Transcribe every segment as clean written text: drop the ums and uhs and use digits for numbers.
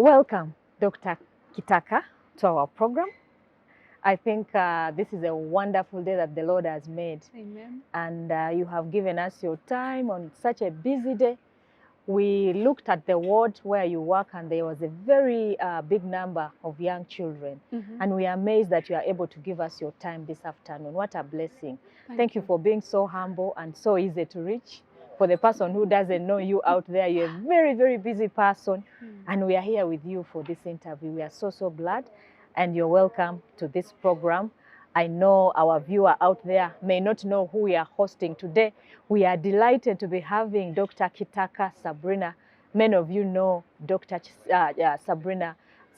Welcome, Dr. Kitaka, to our program. I think this is a wonderful day that the Lord has made. Amen. And you have given us your time on such a busy day. We looked at the ward where you work, and there was a very big number of young children. And we are amazed that you are able to give us your time this afternoon. What a blessing. Thank you for being so humble and so easy to reach. For the person who doesn't know you out there, you're a very, very busy person. And we are here with you for this interview. We are so, so glad. And you're welcome to this program. I know our viewer out there may not know who we are hosting today. We are delighted to be having Dr. Kitaka Sabrina. Many of you know Dr. Sabrina.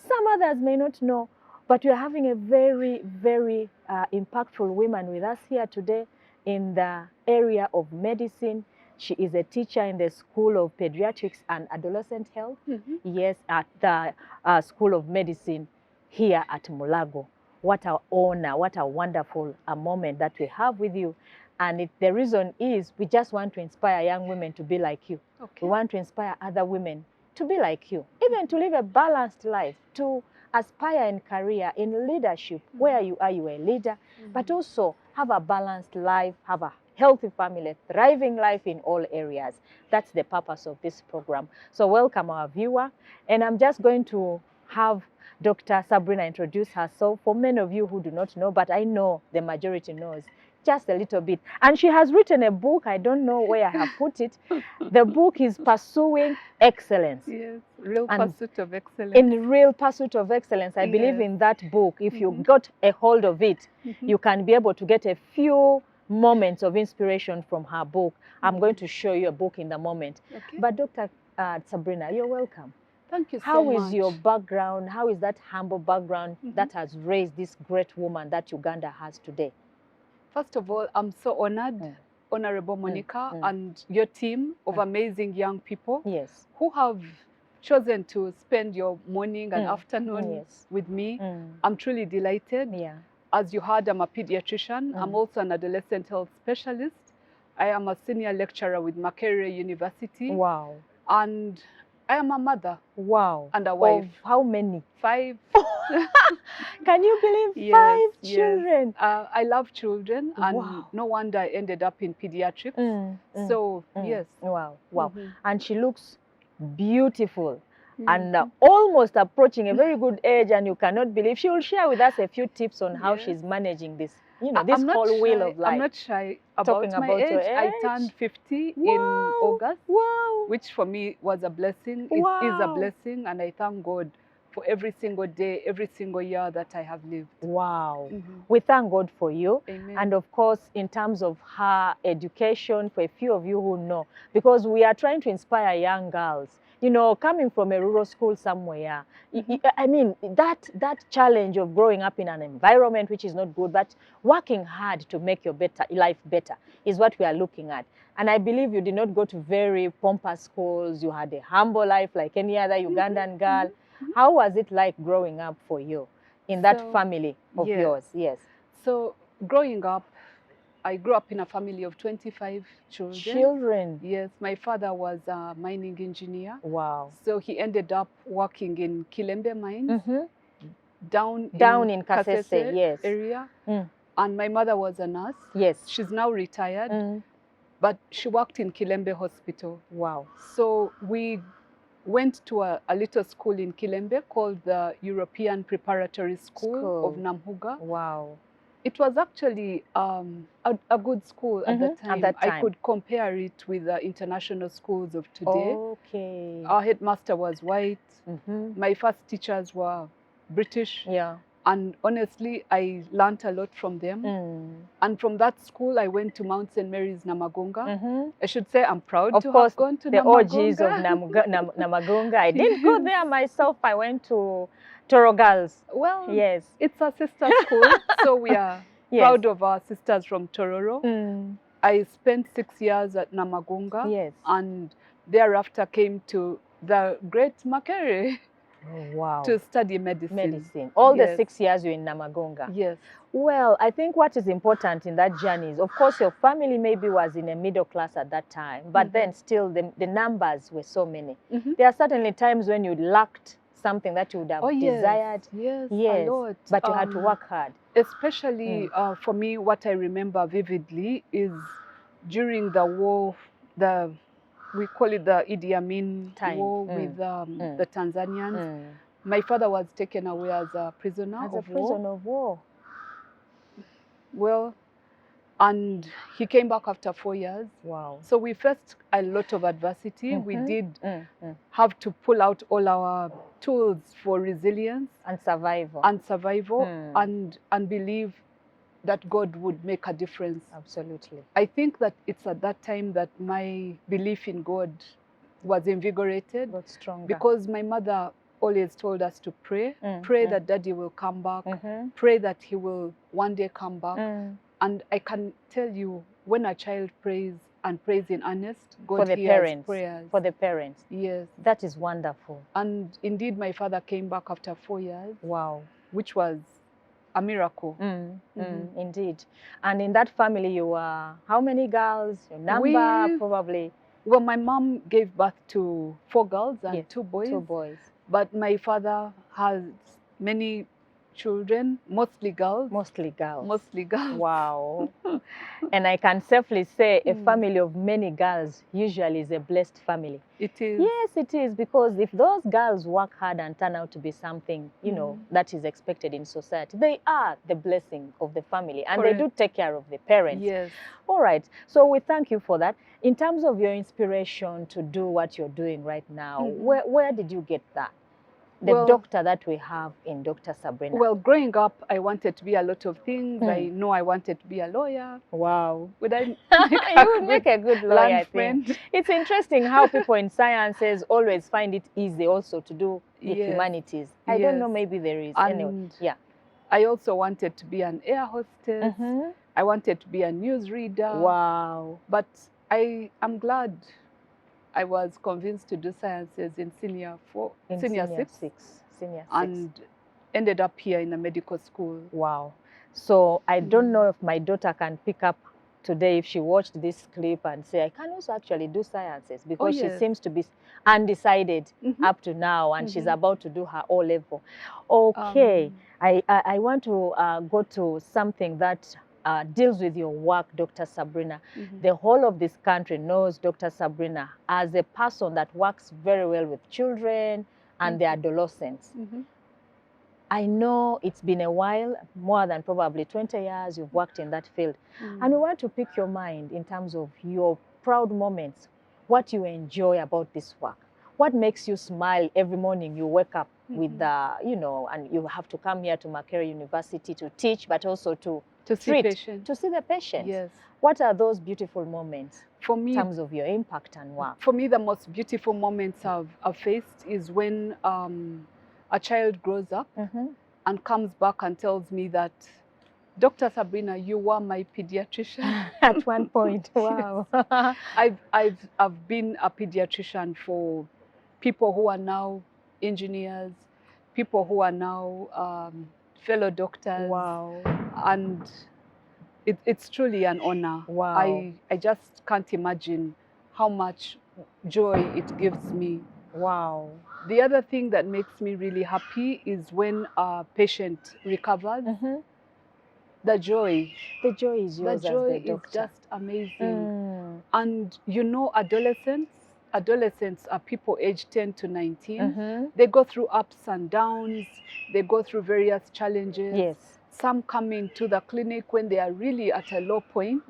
Some others may not know, but we are having a very, very impactful woman with us here today in the area of medicine. She is a teacher in the School of Pediatrics and Adolescent Health. Yes, at the School of Medicine here at Mulago. What an honor, what a wonderful moment that we have with you. And the reason is we just want to inspire young women to be like you. We want to inspire other women to be like you, even to live a balanced life, to aspire in career, in leadership. Where you are a leader, but also have a balanced life, have a healthy family, thriving life in all areas. That's the purpose of this program. So welcome our viewer. And I'm just going to have Dr. Sabrina introduce herself for many of you who do not know, but I know the majority knows just a little bit. And she has written a book. I don't know where I have put it. The book is Pursuing Excellence. Yes, Real And Pursuit of Excellence. In Real Pursuit of Excellence. I believe in that book. If you got a hold of it, you can be able to get a few moments of inspiration from her book. I'm going to show you a book in the moment. But Dr. Sabrina, you're welcome. Thank you so How much. is your background? How is that humble background that has raised this great woman that Uganda has today? First of all, I'm so honored, Honorable Monica, and your team of amazing young people who have chosen to spend your morning and afternoon with me. I'm truly delighted. As you heard, I'm a pediatrician. I'm also an adolescent health specialist. I am a senior lecturer with Makerere University. Wow. And I am a mother. Wow. And a wife. Of how many? 5. Can you believe 5 children? I love children, and no wonder I ended up in pediatrics. So, yes. Wow, wow. And she looks beautiful and almost approaching a very good age, and you cannot believe. She will share with us a few tips on how she's managing this, this whole wheel of life. I'm not shy about my age. Your age. I turned 50 in August, which for me was a blessing. It is a blessing, and I thank God for every single day, every single year that I have lived. Wow. We thank God for you. Amen. And of course, in terms of her education, for a few of you who know, because we are trying to inspire young girls. You know, coming from a rural school somewhere, I mean, that challenge of growing up in an environment which is not good, but working hard to make your life better is what we are looking at. And I believe you did not go to very pompous schools. You had a humble life like any other Ugandan girl. How was it like growing up for you in that family of yours? Yes. So growing up, I grew up in a family of 25 children. Yes, my father was a mining engineer. Wow. So he ended up working in Kilembe mines, down in Kasese, area. And my mother was a nurse. Yes. She's now retired, but she worked in Kilembe Hospital. Wow. So we went to a little school in Kilembe called the European Preparatory School of Namhuga. Wow. It was actually a good school at that time. I could compare it with the international schools of today. Okay. Our headmaster was white. My first teachers were British. Yeah. And honestly, I learned a lot from them. And from that school, I went to Mount St. Mary's, Namagonga. I should say I'm proud to have gone to Namagonga. Of course, the OGs of Namagonga. I didn't go there myself. I went to Toro Girls. Well, yes, it's a sister school, so we are proud of our sisters from Tororo. I spent 6 years at Namagonga, and thereafter came to the great Makerere. Oh, wow. To study medicine. All the 6 years you're in Namagonga. Yes. Well, I think what is important in that journey is, of course, your family maybe was in a middle class at that time, but then still the numbers were so many. There are certainly times when you lacked something that you would have yes, desired? Yes, Yes, a lot. but you had to work hard. Especially for me, what I remember vividly is during the war, we call it the Idi Amin war with the Tanzanians. My father was taken away as a prisoner of war. Well, and he came back after 4 years. Wow. So we faced a lot of adversity. We did have to pull out all our tools for resilience and survival. And believe that God would make a difference. Absolutely. I think that it's at that time that my belief in God was invigorated. Got stronger. Because my mother always told us to pray. Pray that Daddy will come back. Pray that he will one day come back. And I can tell you, when a child prays and prays in earnest, God hears prayers. For the parents. Yes. That is wonderful. And indeed, my father came back after 4 years. Wow. Which was a miracle. Indeed. And in that family, you were how many girls? Your number, probably? Well, my mom gave birth to 4 girls and 2 boys. 2 boys. But my father has many children, mostly girls. Mostly girls. Mostly girls. Wow. And I can safely say a family of many girls usually is a blessed family. It is. Yes, it is, because if those girls work hard and turn out to be something, you know, that is expected in society, they are the blessing of the family, and they do take care of the parents. Yes. All right. So we thank you for that. In terms of your inspiration to do what you're doing right now, where did you get that? The doctor that we have in Dr. Sabrina. Well, growing up, I wanted to be a lot of things. I know I wanted to be a lawyer. Wow. Would I you would make a good lawyer, I think. It's interesting how people in sciences always find it easy also to do the humanities. I don't know, maybe there is. Anyway, I also wanted to be an air hostess. I wanted to be a newsreader. Wow. But I am glad I was convinced to do sciences in senior 6. And ended up here in the medical school. Wow. So I don't know if my daughter can pick up today if she watched this clip and say, I can also actually do sciences, because she seems to be undecided up to now, and she's about to do her O-level. Okay. I want to go to something that deals with your work, Dr. Sabrina. The whole of this country knows Dr. Sabrina as a person that works very well with children and the adolescents. I know it's been a while, more than probably 20 years you've worked in that field. And we want to pick your mind in terms of your proud moments, what you enjoy about this work. What makes you smile every morning you wake up with the, you know, and you have to come here to Makerere University to teach, but also to see the patients. Yes. What are those beautiful moments for me, in terms of your impact and work? For me, the most beautiful moments I've faced is when a child grows up and comes back and tells me that, Dr. Sabrina, you were my pediatrician. At one point. Wow. I've been a pediatrician for people who are now engineers, people who are now fellow doctors. Wow. And it's truly an honor. Wow. I just can't imagine how much joy it gives me. Wow. The other thing that makes me really happy is when a patient recovers. The joy. The joy is yours. The joy as the doctor. is just amazing. And you know, adolescents are people aged 10 to 19. They go through ups and downs. They go through various challenges. Yes. Some come into the clinic when they are really at a low point.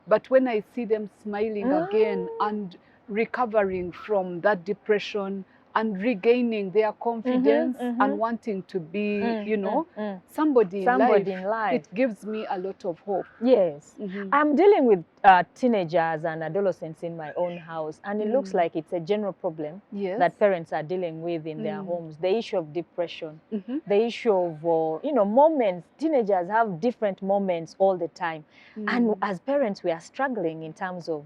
But when I see them smiling again and recovering from that depression and regaining their confidence and wanting to be, you know, somebody in life, it gives me a lot of hope. Yes. I'm dealing with teenagers and adolescents in my own house, and it looks like it's a general problem that parents are dealing with in their homes. The issue of depression, the issue of, you know, moments. Teenagers have different moments all the time. And as parents, we are struggling in terms of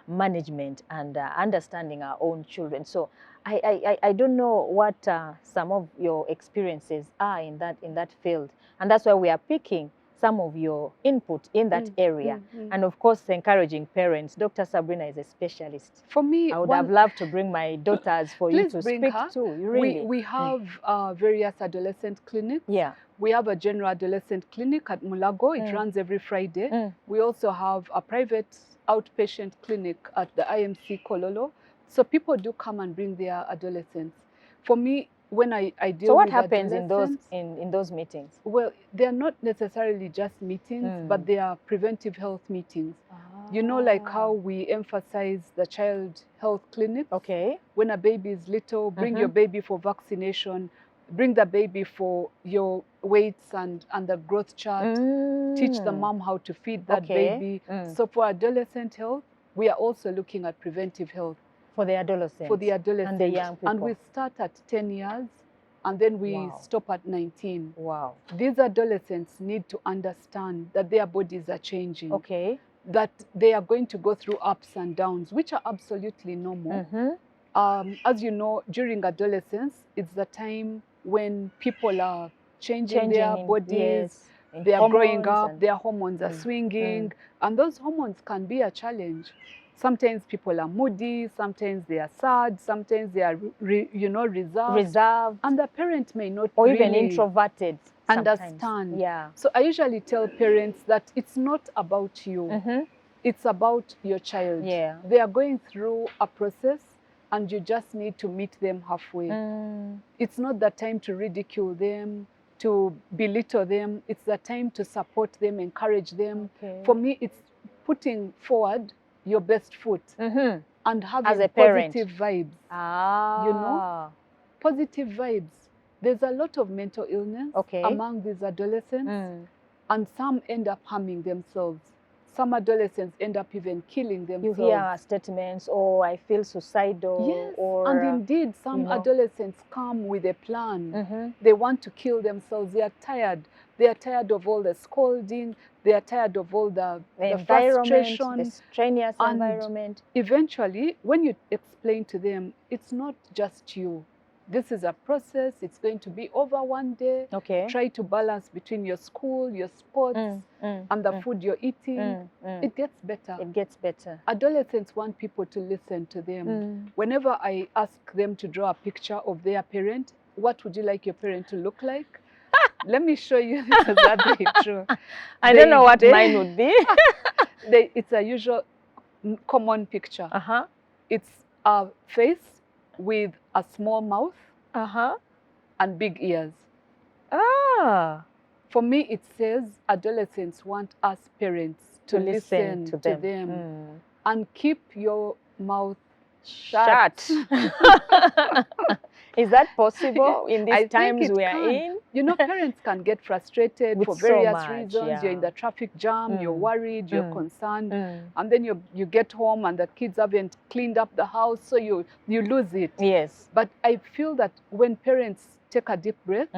management and understanding our own children. So I don't know what some of your experiences are in that field, and that's why we are picking some of your input in that area. And of course, encouraging parents. Dr. Sabrina is a specialist. For me, I would have loved to bring my daughters for you to speak her. to. Really. We have various adolescent clinics. Yeah. We have a general adolescent clinic at Mulago. It runs every Friday. We also have a private outpatient clinic at the IMC Kololo. So people do come and bring their adolescents. For me, when I deal with So what happens in those meetings? Well, they are not necessarily just meetings, but they are preventive health meetings. You know, like how we emphasize the child health clinic. Okay. When a baby is little, bring your baby for vaccination, bring the baby for your weights and the growth chart, teach the mom how to feed that baby. So for adolescent health, we are also looking at preventive health. For the adolescents. For the adolescents. And the young people. And we start at 10 years and then we stop at 19. Wow. These adolescents need to understand that their bodies are changing. Okay. That they are going to go through ups and downs, which are absolutely normal. As you know, during adolescence, it's the time when people are changing their bodies, they are growing up, their hormones are swinging, and those hormones can be a challenge. Sometimes people are moody, sometimes they are sad, sometimes they are, reserved. And the parent may not or even introverted understand. Sometimes. Yeah. So I usually tell parents that it's not about you. It's about your child. Yeah. They are going through a process and you just need to meet them halfway. It's not the time to ridicule them, to belittle them. It's the time to support them, encourage them. Okay. For me, it's putting forward your best foot and having positive vibes. You know, positive vibes. There's a lot of mental illness among these adolescents, and some end up harming themselves. Some adolescents end up even killing themselves. You hear statements, oh, I feel suicidal. Yes, or, and indeed, some adolescents come with a plan. They want to kill themselves. They are tired. They are tired of all the scolding. They are tired of all the frustration. The strenuous environment. Eventually, when you explain to them, it's not just you. This is a process. It's going to be over one day. Okay. Try to balance between your school, your sports, and the food you're eating. It gets better. It gets better. Adolescents want people to listen to them. Whenever I ask them to draw a picture of their parent, what would you like your parent to look like? Let me show you. This is exactly true. I don't know what mine would be. It's a usual common picture. It's a face with a small mouth and big ears. For me, it says adolescents want us parents to listen to them and keep your mouth shut. Is that possible in these times we are in? You know, parents can get frustrated for various reasons. You're in the traffic jam, you're worried, you're concerned, and then you get home and the kids haven't cleaned up the house, so you lose it. Yes. But I feel that when parents take a deep breath,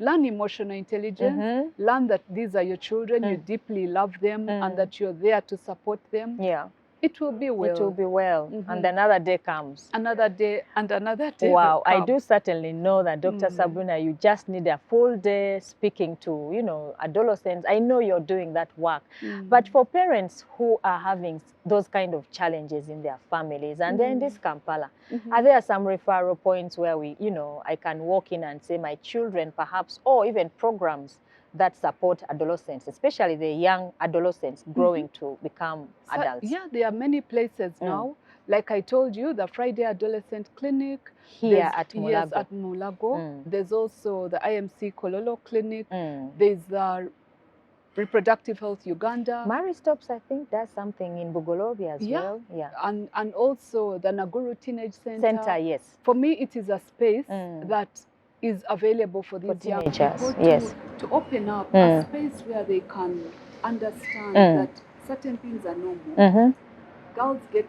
learn emotional intelligence, learn that these are your children, you deeply love them, and that you're there to support them. Yeah. It will be well. It will be well. And another day comes. Another day and another day. Wow. I do certainly know that, Dr. Sabrina, you just need a full day speaking to, you know, adolescents. I know you're doing that work. But for parents who are having those kind of challenges in their families, and they're in this Kampala, are there some referral points where I can walk in and say my children perhaps, or even programs that support adolescents, especially the young adolescents growing to become adults? Yeah, there are many places now. Like I told you, the Friday Adolescent Clinic. Here at Mulago. Yes, at Mulago. There's also the IMC Kololo Clinic. There's the Reproductive Health Uganda. Mary Stops, I think, does something in Bugolobi as well. Yeah. And also the Naguru Teenage Center. Yes. For me, it is a space that is available for these young people to open up a space where they can understand that certain things are normal. Girls get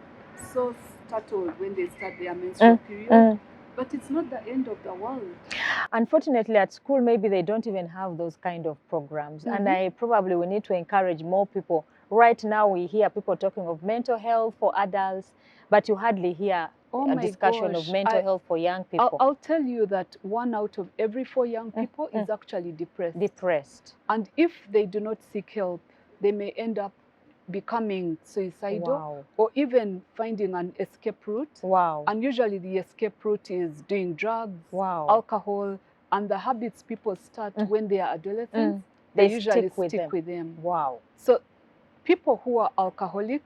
so startled when they start their menstrual period, but it's not the end of the world. Unfortunately, at school, maybe they don't even have those kind of programs. And we need to encourage more people. Right now, we hear people talking of mental health for adults, but you hardly hear discussion of mental health for young people. I'll tell you that 1 out of every 4 young people is actually depressed. And if they do not seek help, they may end up becoming suicidal or even finding an escape route. And usually the escape route is doing drugs, alcohol, and the habits people start when they are adolescents, they usually stick with them. So people who are alcoholic,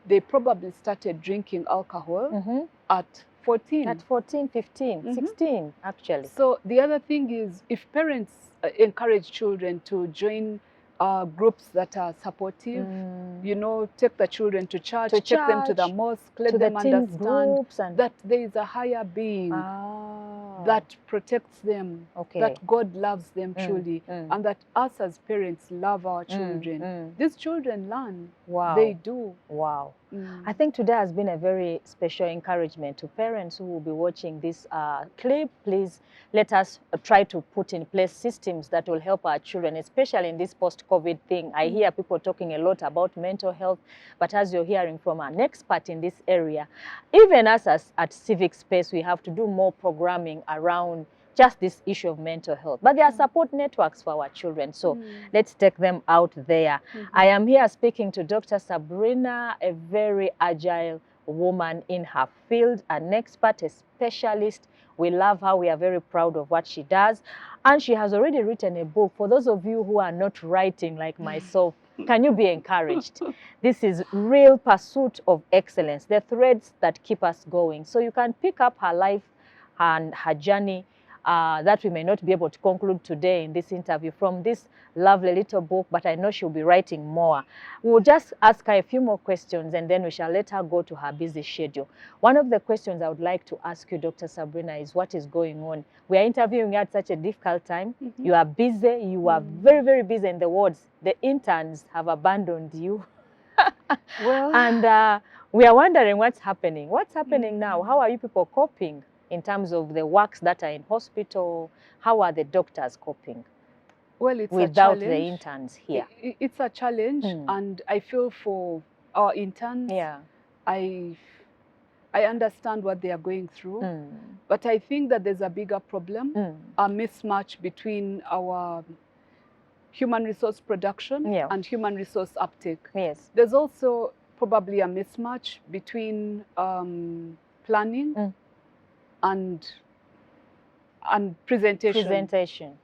they probably started drinking alcohol at 14. At 14, 15, 16, actually. So the other thing is, if parents encourage children to join groups that are supportive, you know, take the children to church, take them to the mosque, let them understand that there is a higher being that protects them, that God loves them truly, and that us as parents love our children. These children learn. They do. I think today has been a very special encouragement to parents who will be watching this clip. Please let us try to put in place systems that will help our children, especially in this post-COVID thing. I hear people talking a lot about mental health, but as you're hearing from an expert in this area, even us as at Civic Space, we have to do more programming around just this issue of mental health. But there are support networks for our children, so let's take them out there. I am here speaking to Dr. Sabrina, a very agile woman in her field, an expert, a specialist. We love her. We are very proud of what she does. And she has already written a book. For those of you who are not writing like myself, can you be encouraged? This is Real Pursuit of Excellence, the threads that keep us going. So you can pick up her life and her journey that we may not be able to conclude today in this interview from this lovely little book, but I know she'll be writing more. We'll just ask her a few more questions and then we shall let her go to her busy schedule. One of the questions I would like to ask you, Dr. Sabrina, is what is going on? We are interviewing you at such a difficult time. You are busy. You are very, very busy in the wards. The interns have abandoned you. And we are wondering what's happening. What's happening now? How are you people coping in terms of the works that are in hospital? How are the doctors coping? Well, it's without a the interns here. It's a challenge, and I feel for our interns. I understand what they are going through, but I think that there's a bigger problem, a mismatch between our human resource production and human resource uptake. There's also probably a mismatch between planning and presentation.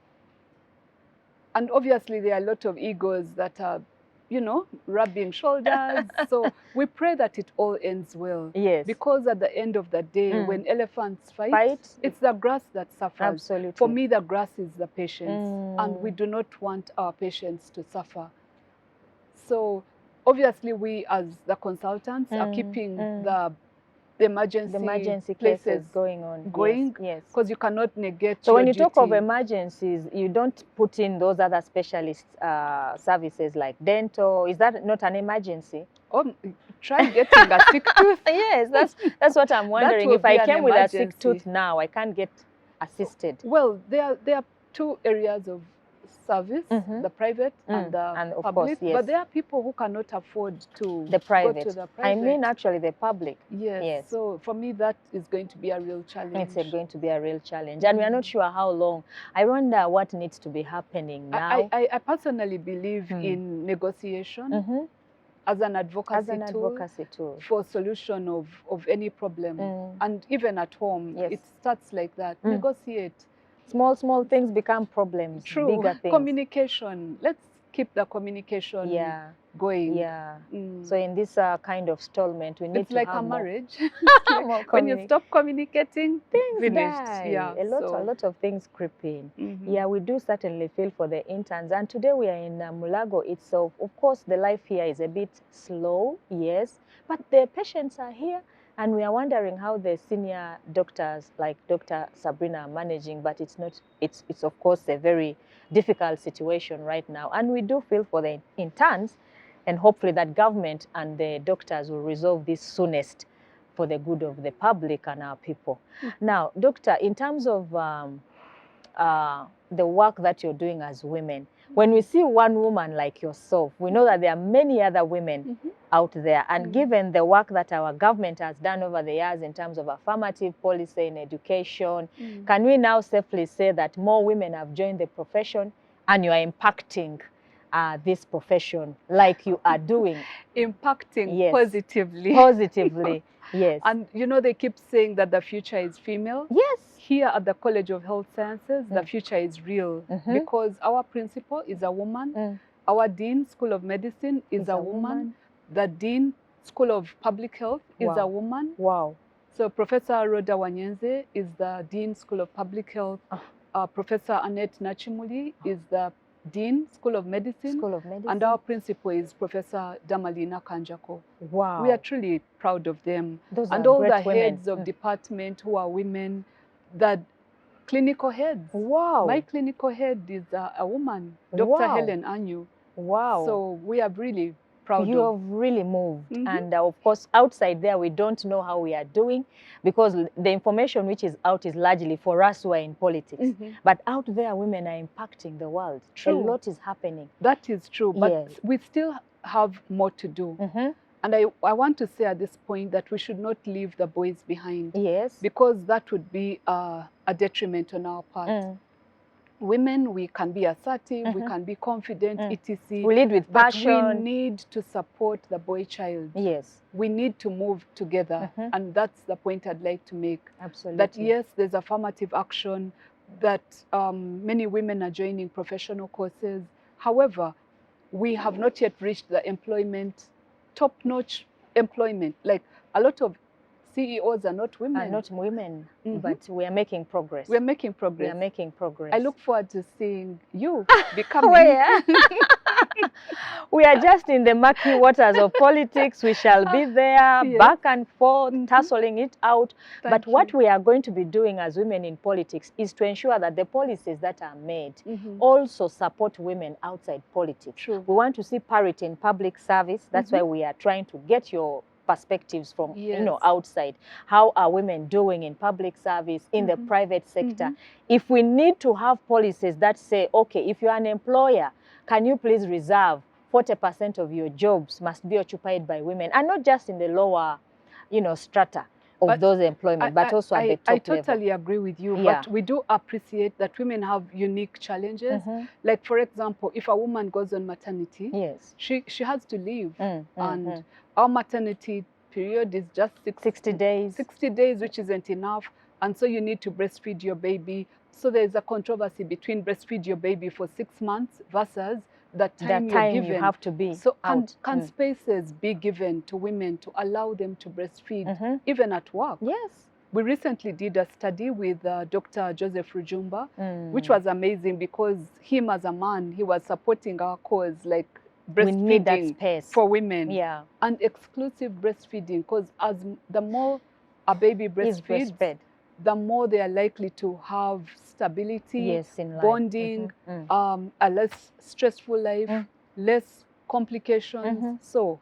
And obviously there are a lot of egos that are, you know, rubbing shoulders. So we pray that it all ends well. Because at the end of the day, when elephants fight, it's the grass that suffers. For me, the grass is the patients, and we do not want our patients to suffer. So obviously we as the consultants are keeping the emergency places going on. Because you cannot negate. So when you talk of emergencies, you don't put in those other specialist services like dental. Is that not an emergency? Oh, try getting a sick tooth. Yes, that's what I'm wondering. If I came with a sick tooth now, I can't get assisted. Well, there are two areas of service, the private and the public. But there are people who cannot afford to go to the private. I mean, actually, the public. So for me, that is going to be a real challenge. It's going to be a real challenge. And we are not sure how long. I wonder what needs to be happening now. I personally believe in negotiation as an advocacy tool for solution of any problem. And even at home, it starts like that. Negotiate. Small things become problems. Bigger things. Communication. Let's keep the communication going. So in this kind of stallment, we need it's to like have a marriage. like when you stop communicating, things finished. Die. A lot of things creep in. We do certainly feel for the interns. And today we are in Mulago itself. Of course, the life here is a bit slow, but the patients are here. And we are wondering how the senior doctors like Dr. Sabrina are managing, but it's not, it's of course a very difficult situation right now. And we do feel for the interns, and hopefully that government and the doctors will resolve this soonest for the good of the public and our people. Now, doctor, in terms of the work that you're doing as women. When we see one woman like yourself, we know that there are many other women out there. And given the work that our government has done over the years in terms of affirmative policy in education, can we now safely say that more women have joined the profession and you are impacting this profession like you are doing? Impacting positively. Positively, yes. And you know, they keep saying that the future is female. Yes. Here at the College of Health Sciences, the future is real because our principal is a woman. Our Dean, School of Medicine, is a woman. The Dean, School of Public Health, is a woman. Wow. So Professor Rhoda Wanyenze is the Dean, School of Public Health. Professor Annette Nachimuli is the Dean, School of Medicine. And our principal is Professor Damalina Kanjako. Wow. We are truly proud of them. Those and are all the women. heads of department who are women, the clinical heads. Wow. My clinical head is a woman, Dr. Helen Anyu. Wow. So we are really proud you of. have really moved. And of course, outside there, we don't know how we are doing because the information which is out is largely for us who are in politics. But out there, women are impacting the world. True. A lot is happening. That is true. But we still have more to do. And I want to say at this point that we should not leave the boys behind. Yes. Because that would be a detriment on our part. Women, we can be assertive, we can be confident, etc. We lead with passion. But we need to support the boy child. Yes. We need to move together. And that's the point I'd like to make. Absolutely. That yes, there's affirmative action, that many women are joining professional courses. However, we have not yet reached the employment, top-notch employment. Like a lot of CEOs are not women. Are not women, but we are making progress. We are making progress. We are making progress. I look forward to seeing you becoming. We are just in the murky waters of politics. We shall be there, back and forth, tussling it out. But what we are going to be doing as women in politics is to ensure that the policies that are made also support women outside politics. True. We want to see parity in public service. That's why we are trying to get your perspectives from outside. How are women doing in public service, in the private sector? If we need to have policies that say, okay, if you're an employer, can you please reserve 40% of your jobs must be occupied by women, and not just in the lower, strata of those employment, but also at the top level. I totally agree with you, but we do appreciate that women have unique challenges. Like, for example, if a woman goes on maternity, she has to leave, and our maternity period is just 60 days. 60 days, which isn't enough, and so you need to breastfeed your baby. So there's a controversy between breastfeed your baby for 6 months versus the time you're given. You have to be so can spaces be given to women to allow them to breastfeed even at work? Yes. We recently did a study with Dr. Joseph Rujumba, which was amazing because him as a man, he was supporting our cause, like breastfeeding we need that space for women. Yeah. And exclusive breastfeeding, because as the more a baby breastfeeds, the more they are likely to have stability, in life. Bonding, a less stressful life, less complications. So,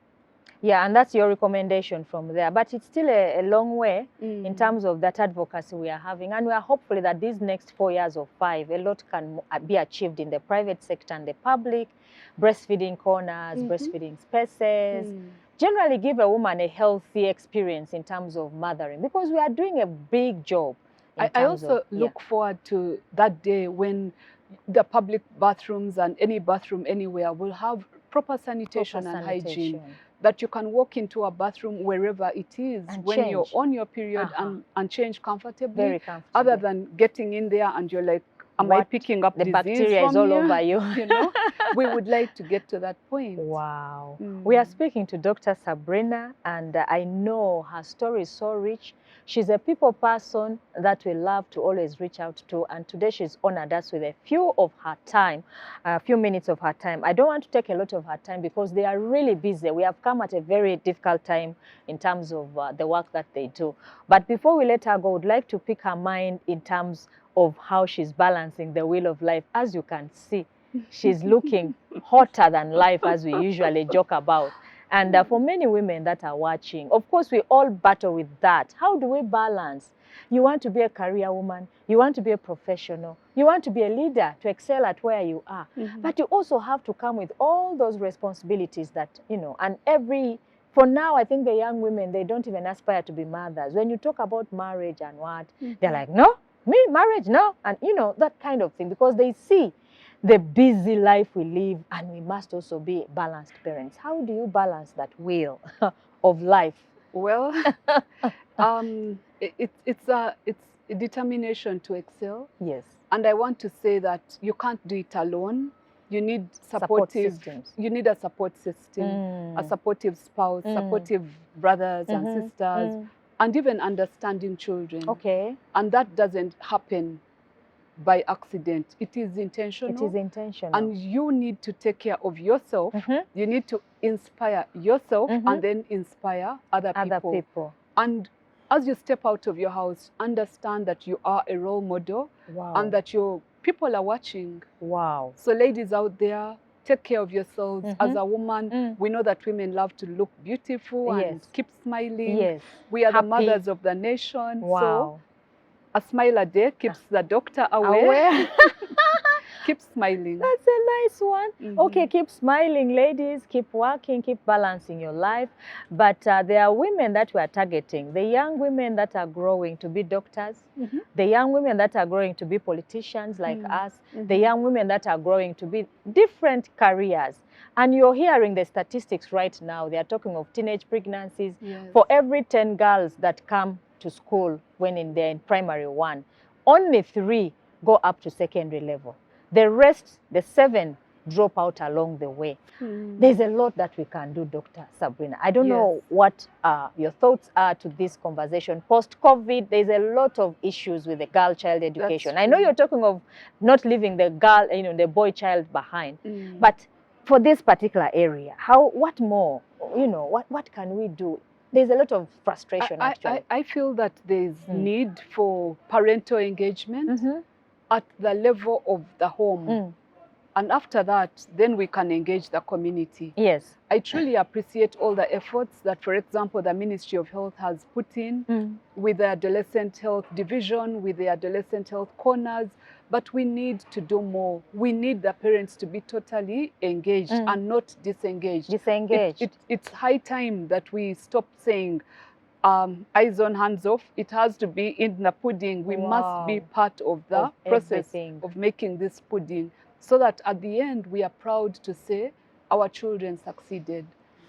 yeah, and that's your recommendation from there. But it's still a long way in terms of that advocacy we are having. And we are hopefully that these next 4 years or 5, a lot can be achieved in the private sector and the public, breastfeeding corners, breastfeeding spaces. Generally give a woman a healthy experience in terms of mothering, because we are doing a big job. I also look forward to that day when the public bathrooms and any bathroom anywhere will have proper sanitation and hygiene. That you can walk into a bathroom wherever it is when you're on your period and change comfortably. Very comfortably. Other than getting in there and you're like, am I picking up the bacteria is all over you? We would like to get to that point. Wow. We are speaking to Dr. Sabrina, and I know her story is so rich. She's a people person that we love to always reach out to, and today she's honored us with a few minutes of her time. I don't want to take a lot of her time because they are really busy. We have come at a very difficult time in terms of the work that they do. But before we let her go, I would like to pick her mind in terms of how she's balancing the wheel of life. As you can see, she's looking hotter than life, as we usually joke about. And for many women that are watching, of course, we all battle with that. How do we balance You want to be a career woman. You want to be a professional. You want to be a leader, to excel at where you are. But you also have to come with all those responsibilities that, you know, and for now, I think the young women, they don't even aspire to be mothers. When you talk about marriage and what, they're like, no, me, marriage, no. And, you know, that kind of thing, because they see the busy life we live, and we must also be balanced parents. How do you balance that wheel of life? Well, it's a determination to excel. Yes. And I want to say that you can't do it alone. You need support systems. You need a support system, a supportive spouse, supportive brothers and sisters, and even understanding children. Okay. And that doesn't happen by accident. It is intentional. It is intentional. And you need to take care of yourself. You need to inspire yourself and then inspire other people. And as you step out of your house, understand that you are a role model. Wow. And that your people are watching. Wow. So ladies out there, take care of yourselves. As a woman, we know that women love to look beautiful and keep smiling. Yes. We are the mothers of the nation. Wow. So a smile a day keeps the doctor away. Keep smiling. That's a nice one. Okay, keep smiling, ladies. Keep working, keep balancing your life. But there are women that we are targeting. The young women that are growing to be doctors. The young women that are growing to be politicians like us. The young women that are growing to be different careers. And you're hearing the statistics right now. They are talking of teenage pregnancies. For every 10 girls that come to school when they're in primary 1, only 3 go up to secondary level. The rest, the 7, drop out along the way. There's a lot that we can do, Dr. Sabrina. I don't know what your thoughts are to this conversation. Post-COVID, there's a lot of issues with the girl-child education. I know you're talking of not leaving the girl, you know, the boy-child behind. But for this particular area, what more, you know, what can we do? There's a lot of frustration, actually. I feel that there's need for parental engagement at the level of the home. And after that, then we can engage the community. Yes. I truly appreciate all the efforts that, for example, the Ministry of Health has put in with the Adolescent Health Division, with the Adolescent Health Corners. But we need to do more. We need the parents to be totally engaged and not disengaged. It's high time that we stop saying, eyes on, hands off. It has to be in the pudding. We must be part of the process of making this pudding, so that at the end we are proud to say our children succeeded.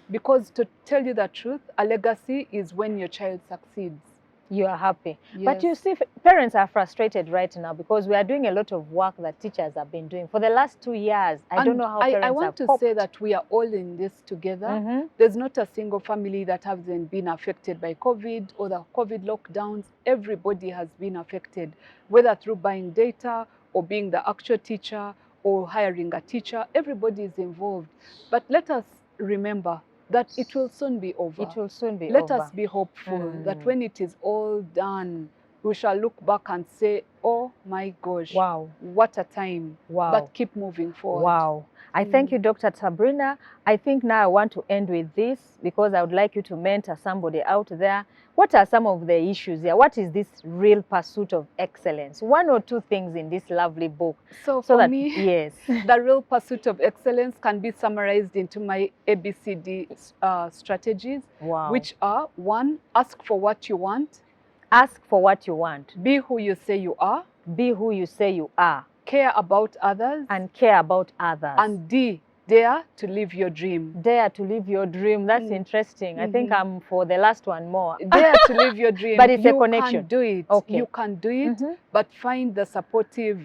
Because to tell you the truth, a legacy is when your child succeeds. You are happy. But you see, parents are frustrated right now because we are doing a lot of work that teachers have been doing for the last 2 years. I don't know how parents I want to say that we are all in this together. There's not a single family that hasn't been affected by COVID or the COVID lockdowns. Everybody has been affected, whether through buying data or being the actual teacher or hiring a teacher. Everybody is involved. But let us remember that it will soon be over. It will soon be over. Let us be hopeful that when it is all done, we shall look back and say, oh my gosh, wow, what a time. Wow. But keep moving forward. Wow. I thank you, Dr. Sabrina. I think now I want to end with this because I would like you to mentor somebody out there. What are some of the issues here? What is this real pursuit of excellence? 1 or 2 things in this lovely book. So for me, yes, the real pursuit of excellence can be summarized into my ABCD strategies, which are: 1, ask for what you want. Ask for what you want. Be who you say you are. Be who you say you are. Care about others. And care about others. And D, dare to live your dream. Dare to live your dream. That's interesting. I think I'm for the last one more. Dare to live your dream. But it's a connection. You can do it. Okay. You can do it, but find the supportive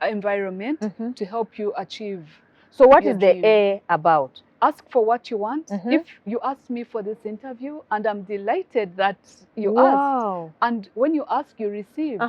environment to help you achieve. So what is the A about? Ask for what you want. If you asked me for this interview, and I'm delighted that you asked, and when you ask, you receive.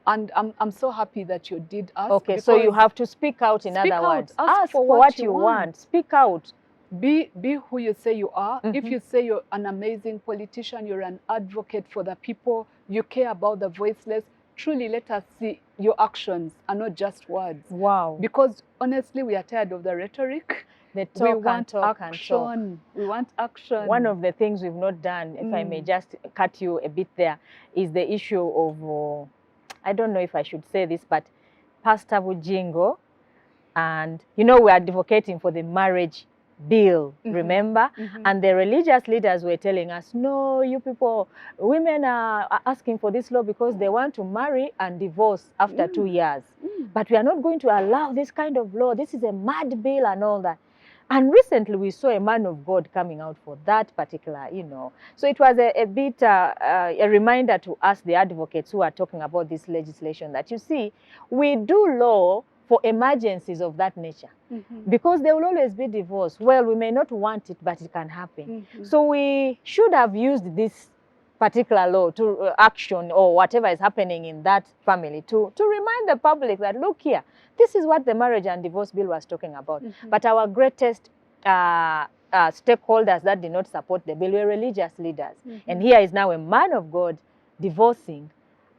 And I'm so happy that you did ask. Okay, so you have to speak out, in other words. Ask for what you want. Speak out. Be who you say you are. If you say you're an amazing politician, you're an advocate for the people, you care about the voiceless, truly let us see your actions and not just words. Wow. Because honestly, we are tired of the rhetoric. They talk we want and action. talk. We want action. One of the things we've not done, if I may just cut you a bit there, is the issue of, I don't know if I should say this, but Pastor Bujingo, and you know, we're advocating for the marriage bill, remember? And the religious leaders were telling us, no, you people, women are asking for this law because they want to marry and divorce after 2 years. But we are not going to allow this kind of law. This is a mad bill and all that. And recently we saw a man of God coming out for that particular, you know. So it was a bit a reminder to us, the advocates who are talking about this legislation, that you see, we do law for emergencies of that nature. Because there will always be divorce. Well, we may not want it, but it can happen. So we should have used this particular law to action or whatever is happening in that family to remind the public that, look here, this is what the marriage and divorce bill was talking about. But our greatest stakeholders that did not support the bill were religious leaders. And here is now a man of God divorcing,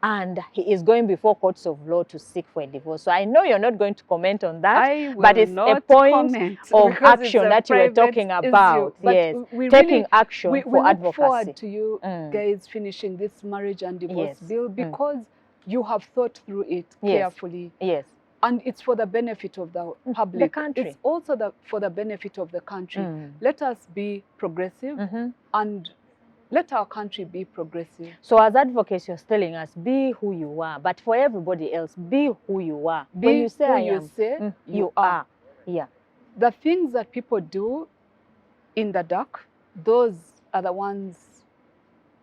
and he is going before courts of law to seek for a divorce. So I know you're not going to comment on that, but it's a point of action that you were talking about. Yes, taking action for advocacy. We look forward to you guys finishing this marriage and divorce bill, because you have thought through it carefully. Yes. And it's for the benefit of the public. The country. It's also for the benefit of the country. Let us be progressive and let our country be progressive. So as advocates, you're telling us, be who you are. But for everybody else, be who you are. Be when you say who I you am, say you are. Yeah. The things that people do in the dark, those are the ones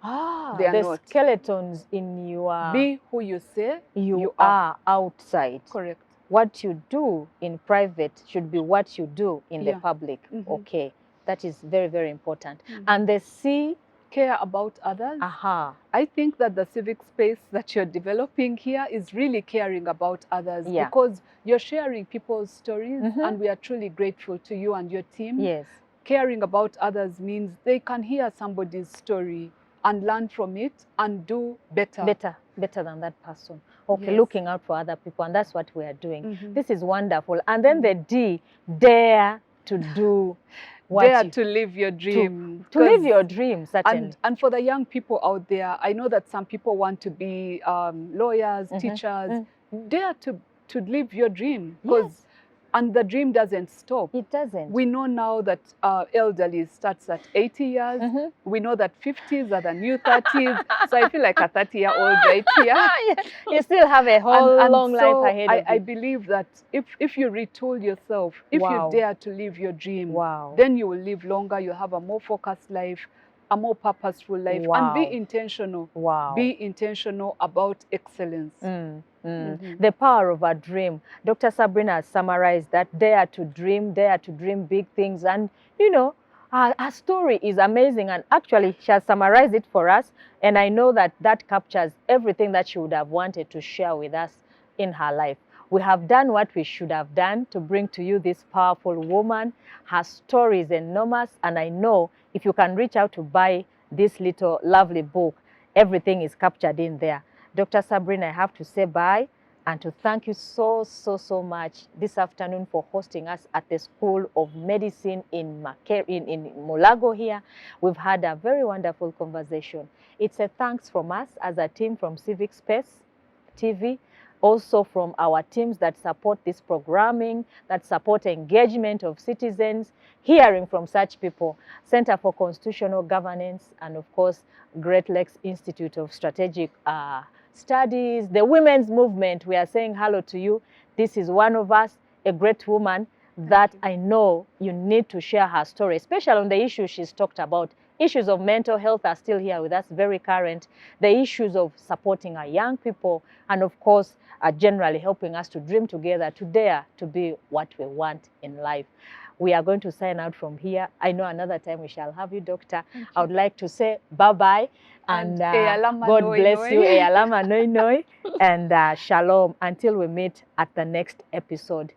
they are the not. Skeletons in your... Be who you say you are outside. Correct. What you do in private should be what you do in the public. Okay. That is very, very important. And the C... care about others. I think that the civic space that you're developing here is really caring about others, because you're sharing people's stories, and we are truly grateful to you and your team. Yes. Caring about others means they can hear somebody's story and learn from it and do better. Better than that person. Okay, looking out for other people, and that's what we are doing. This is wonderful. And then the D, dare to do dare to live your dream. To live your dream, certainly. And for the young people out there, I know that some people want to be lawyers, teachers. Dare to live your dream, because and the dream doesn't stop. It doesn't. We know now that elderly starts at 80 years. We know that 50s are the new 30s. So I feel like a 30-year-old right here. You still have a whole long life ahead of you. I believe that if you retool yourself, if you dare to live your dream, then you will live longer. You'll have a more focused life, a more purposeful life, and be intentional. Be intentional about excellence. The power of a dream. Dr. Sabrina has summarized that, dare to dream big things. And, you know, her story is amazing. And actually, she has summarized it for us. And I know that that captures everything that she would have wanted to share with us in her life. We have done what we should have done to bring to you this powerful woman. Her story is enormous. And I know if you can reach out to buy this little lovely book, everything is captured in there. Dr. Sabrina, I have to say bye and to thank you so much this afternoon for hosting us at the School of Medicine in Mulago here. We've had a very wonderful conversation. It's a thanks from us as a team from Civic Space TV, also from our teams that support this programming, that support engagement of citizens, hearing from such people, Center for Constitutional Governance, and of course, Great Lakes Institute of Strategic Studies, the women's movement. We are saying hello to you. This is one of us, a great woman that I know you need to share her story, especially on the issues she's talked about. Issues of mental health are still here with us, very current. The issues of supporting our young people, and of course, generally helping us to dream together, to dare to be what we want in life. We are going to sign out from here. I know another time we shall have you, Doctor. I would like to say bye-bye. And God bless you. And shalom. Until we meet at the next episode.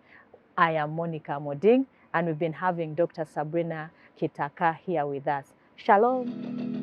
I am Monica Moding, and we've been having Dr. Sabrina Kitaka here with us. Shalom.